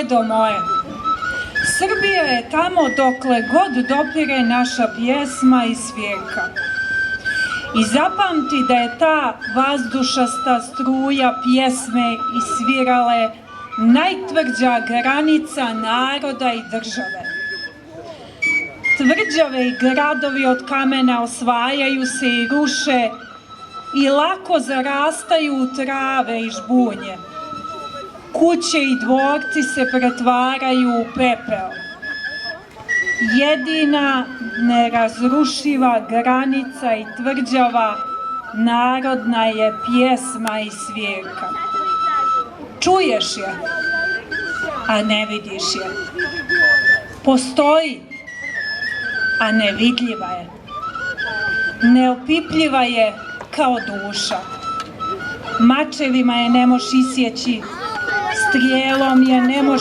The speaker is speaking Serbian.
dedo moje. Srbija je tamo dokle god dopire naša pjesma i svirka. I zapamti da je ta vazdušasta struja pjesme i svirale najtvrđa granica naroda i države. Tvrđave i gradovi od kamena osvajaju se i ruše i lako zarastaju u trave i žbunje. Kuće i dvorci se pretvaraju u pepeo. Jedina nerazrušiva granica i tvrđava narodna je pjesma i svirka. Čuješ je, a ne vidiš je. Postoji, a nevidljiva je. Neopipljiva je kao duša. Mačevima je ne moš isjeći, strijelom je ne moš